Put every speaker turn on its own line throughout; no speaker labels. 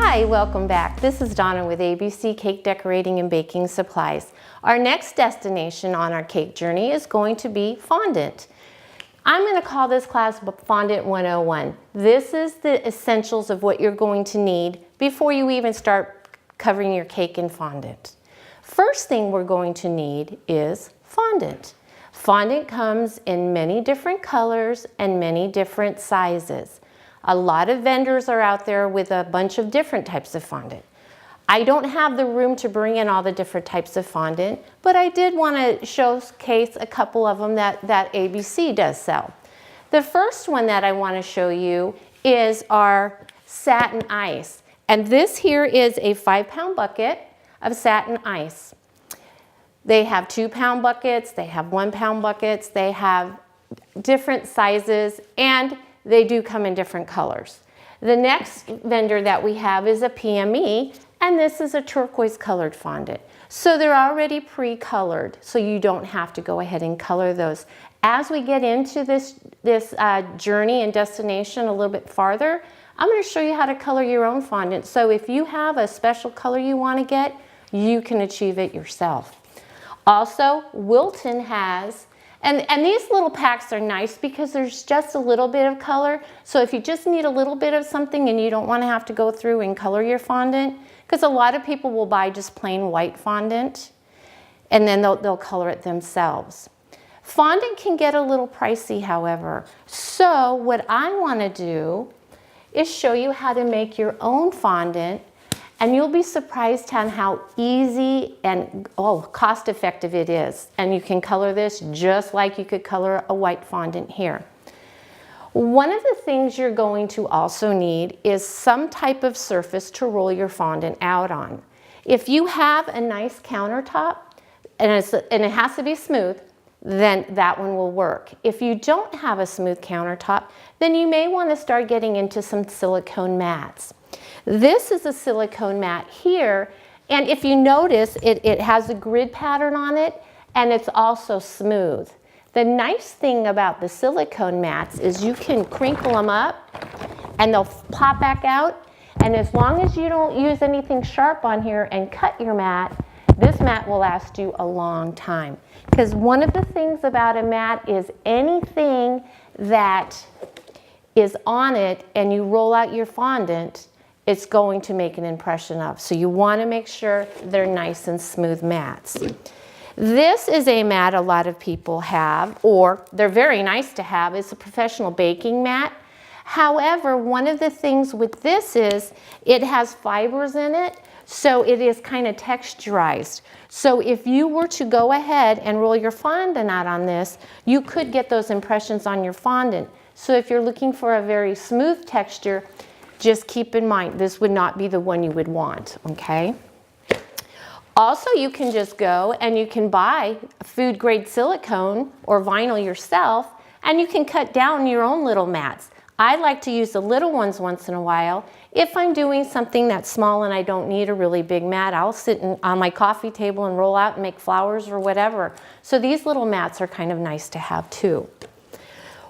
Hi, welcome back. This is Donna with ABC Cake Decorating and Baking Supplies. Our next destination on our cake journey is going to be fondant. I'm going to call this class Fondant 101. This is the essentials of what you're going to need before you even start covering your cake in fondant. First thing we're going to need is fondant. Fondant comes in many different colors and many different sizes. A lot of vendors are out there with a bunch of different types of fondant. I don't have the room to bring in all the different types of fondant, but I did want to showcase a couple of them that ABC does sell. The first one that I want to show you is our satin ice. And this here is a 5-pound bucket of satin ice. They have 2-pound buckets, they have 1-pound buckets, they have different sizes, and they do come in different colors. The next vendor that we have is a PME, and this is a turquoise colored fondant. So they're already pre-colored, so you don't have to go ahead and color those. As we get into this journey and destination a little bit farther, I'm going to show you how to color your own fondant. So if you have a special color you want to get, you can achieve it yourself. Also, Wilton has, and these little packs are nice because there's just a little bit of color. So if you just need a little bit of something and you don't want to have to go through and color your fondant, because a lot of people will buy just plain white fondant and then they'll color it themselves. Fondant can get a little pricey, however. So what I want to do is show you how to make your own fondant, and you'll be surprised on how easy and cost effective it is. And you can color this just like you could color a white fondant here. One of the things you're going to also need is some type of surface to roll your fondant out on. If you have a nice countertop, and it has to be smooth, then that one will work. If you don't have a smooth countertop, then you may want to start getting into some silicone mats. This is a silicone mat here, and if you notice, it has a grid pattern on it, and it's also smooth. The nice thing about the silicone mats is you can crinkle them up, and they'll pop back out, and as long as you don't use anything sharp on here and cut your mat, this mat will last you a long time. Because one of the things about a mat is anything that is on it and you roll out your fondant, it's going to make an impression of. So you want to make sure they're nice and smooth mats. This is a mat a lot of people have, or they're very nice to have. It's a professional baking mat. However, one of the things with this is it has fibers in it, so it is kind of texturized. So if you were to go ahead and roll your fondant out on this, you could get those impressions on your fondant. So if you're looking for a very smooth texture, just keep in mind, this would not be the one you would want, okay? Also, you can just go and you can buy food grade silicone or vinyl yourself, and you can cut down your own little mats. I like to use the little ones once in a while. If I'm doing something that's small and I don't need a really big mat, I'll sit on my coffee table and roll out and make flowers or whatever. So these little mats are kind of nice to have too.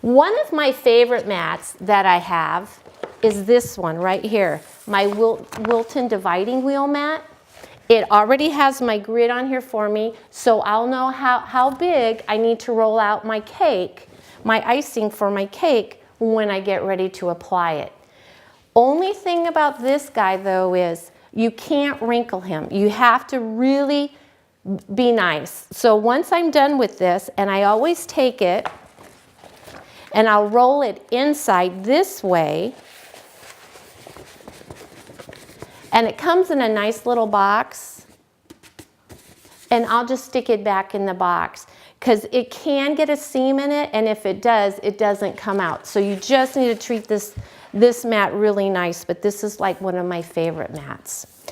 One of my favorite mats that I have is this one right here, my Wilton dividing wheel mat. It already has my grid on here for me, so I'll know how big I need to roll out my cake, my icing for my cake, when I get ready to apply it. Only thing about this guy though is you can't wrinkle him. You have to really be nice. So once I'm done with this, and I always take it and I'll roll it inside this way, and it comes in a nice little box, and I'll just stick it back in the box because it can get a seam in it, and if it does, it doesn't come out. So you just need to treat this mat really nice, but this is like one of my favorite mats.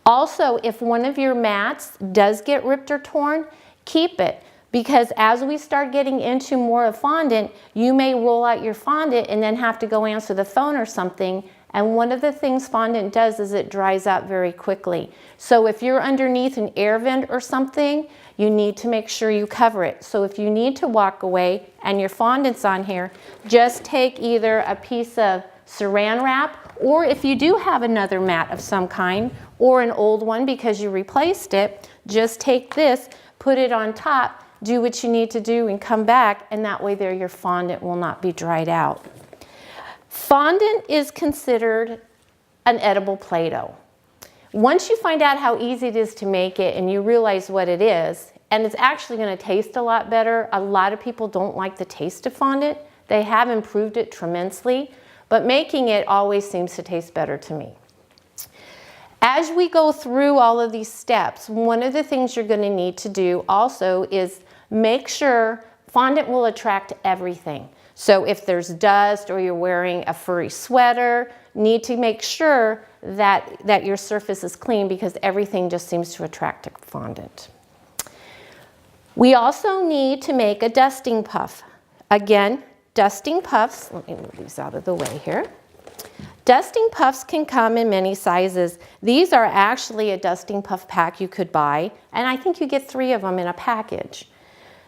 Also, if one of your mats does get ripped or torn, keep it, because as we start getting into more of fondant, you may roll out your fondant and then have to go answer the phone or something. And one of the things fondant does is it dries out very quickly. So if you're underneath an air vent or something, you need to make sure you cover it. So if you need to walk away and your fondant's on here, just take either a piece of saran wrap, or if you do have another mat of some kind or an old one because you replaced it, just take this, put it on top, do what you need to do and come back, and that way there your fondant will not be dried out. Fondant is considered an edible Play-Doh. Once you find out how easy it is to make it and you realize what it is, and it's actually going to taste a lot better. A lot of people don't like the taste of fondant. They have improved it tremendously, but making it always seems to taste better to me. As we go through all of these steps, one of the things you're going to need to do also is make sure fondant will attract everything. So if there's dust or you're wearing a furry sweater, need to make sure that your surface is clean because everything just seems to attract fondant. We also need to make a dusting puff. Again, dusting puffs, let me move these out of the way here. Dusting puffs can come in many sizes. These are actually a dusting puff pack you could buy, and I think you get 3 of them in a package.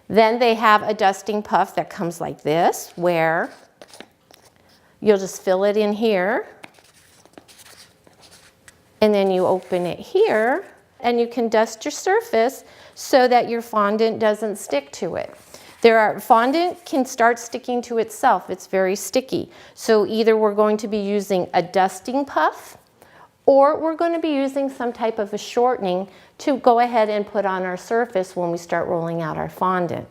Then they have a dusting puff that comes like this, where you'll just fill it in here, and then you open it here, and you can dust your surface so that your fondant doesn't stick to it. Fondant can start sticking to itself. It's very sticky. So either we're going to be using a dusting puff or we're going to be using some type of a shortening to go ahead and put on our surface when we start rolling out our fondant.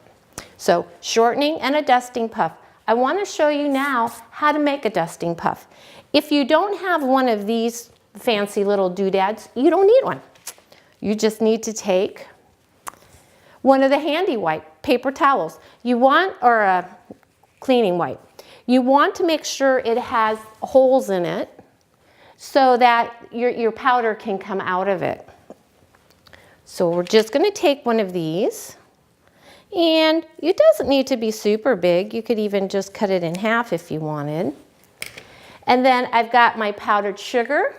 So shortening and a dusting puff. I want to show you now how to make a dusting puff. If you don't have one of these fancy little doodads, you don't need one. You just need to take one of the handy wipe paper towels. Or a cleaning wipe. You want to make sure it has holes in it so that your powder can come out of it. So we're just going to take one of these, and it doesn't need to be super big. You could even just cut it in half if you wanted. And then I've got my powdered sugar,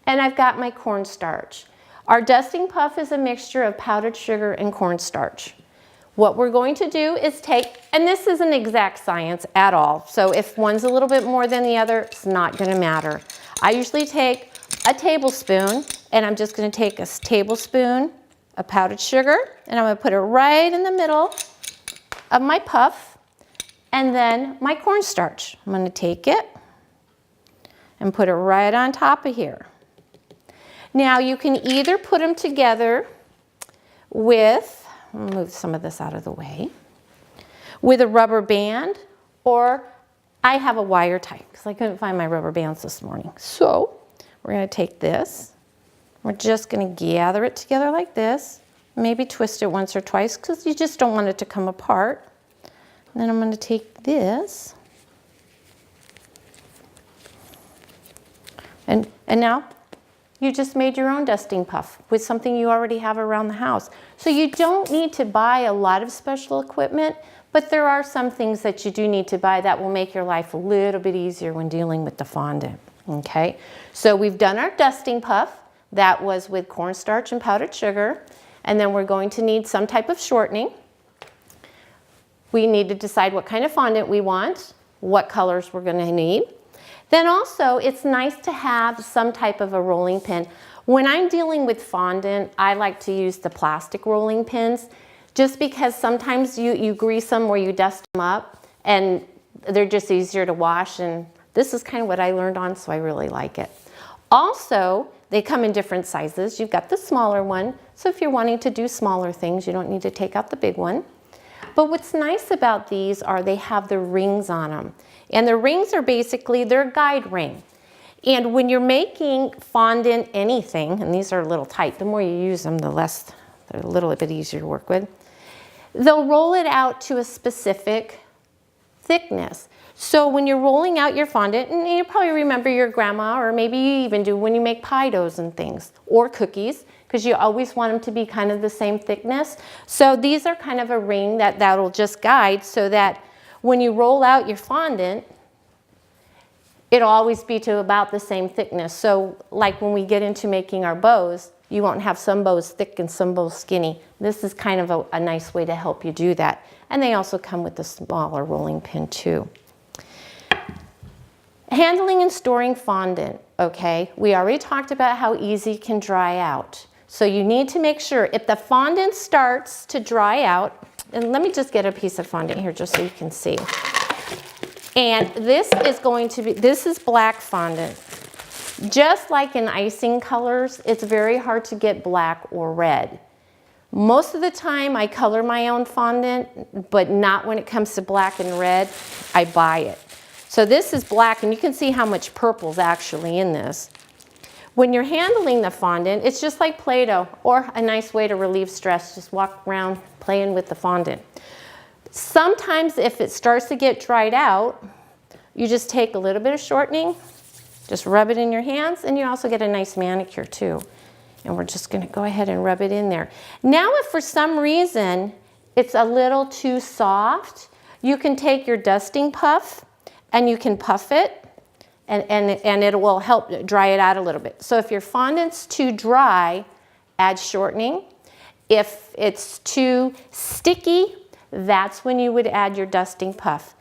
and I've got my cornstarch. Our dusting puff is a mixture of powdered sugar and cornstarch. What we're going to do is take, and this isn't exact science at all, so if one's a little bit more than the other, it's not going to matter. I usually take a tablespoon, and I'm just going to take a tablespoon of powdered sugar, and I'm going to put it right in the middle of my puff, and then my cornstarch. I'm going to take it and put it right on top of here. Now you can either put them together with, I'll move some of this out of the way, with a rubber band, or I have a wire tie because I couldn't find my rubber bands this morning. So we're going to take this, we're just going to gather it together like this, maybe twist it once or twice because you just don't want it to come apart. And then I'm going to take this, and now you just made your own dusting puff with something you already have around the house. So you don't need to buy a lot of special equipment, but there are some things that you do need to buy that will make your life a little bit easier when dealing with the fondant. Okay, so we've done our dusting puff. That was with cornstarch and powdered sugar. And then we're going to need some type of shortening. We need to decide what kind of fondant we want, what colors we're going to need. Then also, it's nice to have some type of a rolling pin. When I'm dealing with fondant, I like to use the plastic rolling pins just because sometimes you grease them or you dust them up and they're just easier to wash, and this is kind of what I learned on, so I really like it. Also, they come in different sizes. You've got the smaller one, so if you're wanting to do smaller things, you don't need to take out the big one. But what's nice about these are they have the rings on them. And the rings are basically their guide ring. And when you're making fondant anything, and these are a little tight, the more you use them, the less, they're a little bit easier to work with. They'll roll it out to a specific thickness. So when you're rolling out your fondant, and you probably remember your grandma, or maybe you even do when you make pie doughs and things, or cookies, because you always want them to be kind of the same thickness. So these are kind of a ring that'll just guide so that when you roll out your fondant, it'll always be to about the same thickness. So like when we get into making our bows, you won't have some bows thick and some bows skinny. This is kind of a nice way to help you do that. And they also come with the smaller rolling pin too. Handling and storing fondant, okay? We already talked about how easy it can dry out. So you need to make sure if the fondant starts to dry out, and let me just get a piece of fondant here just so you can see. And this is going to be, this is black fondant. Just like in icing colors, it's very hard to get black or red. Most of the time I color my own fondant, but not when it comes to black and red. I buy it. So this is black, and you can see how much purple is actually in this. When you're handling the fondant, it's just like Play-Doh, or a nice way to relieve stress. Just walk around playing with the fondant. Sometimes if it starts to get dried out, you just take a little bit of shortening, just rub it in your hands, and you also get a nice manicure too. And we're just gonna go ahead and rub it in there. Now if for some reason it's a little too soft, you can take your dusting puff and you can puff it, and it will help dry it out a little bit. So if your fondant's too dry, add shortening. If it's too sticky, that's when you would add your dusting puff.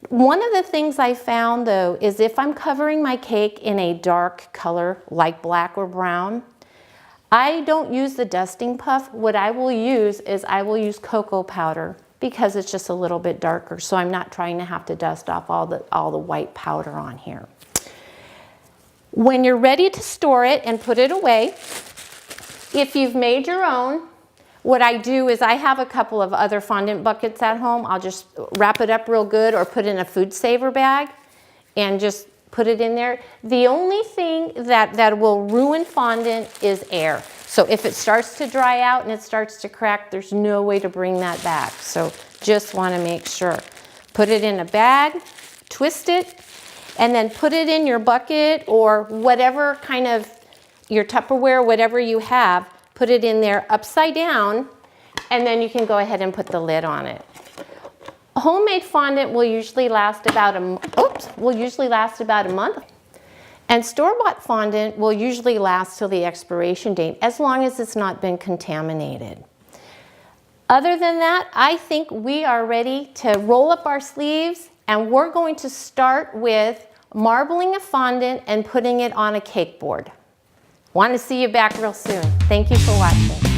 One of the things I found though is if I'm covering my cake in a dark color like black or brown, I don't use the dusting puff. What I will use is I will use cocoa powder because it's just a little bit darker, so I'm not trying to have to dust off all the white powder on here. When you're ready to store it and put it away, if you've made your own, what I do is I have a couple of other fondant buckets at home. I'll just wrap it up real good or put in a food saver bag and just put it in there. The only thing that will ruin fondant is air. So if it starts to dry out and it starts to crack, there's no way to bring that back. So just want to make sure. Put it in a bag, twist it, and then put it in your bucket or whatever kind of, your Tupperware, whatever you have, put it in there upside down, and then you can go ahead and put the lid on it. Homemade fondant will usually last about a month. And store-bought fondant will usually last till the expiration date, as long as it's not been contaminated. Other than that, I think we are ready to roll up our sleeves, and we're going to start with marbling a fondant and putting it on a cake board. Want to see you back real soon. Thank you for watching.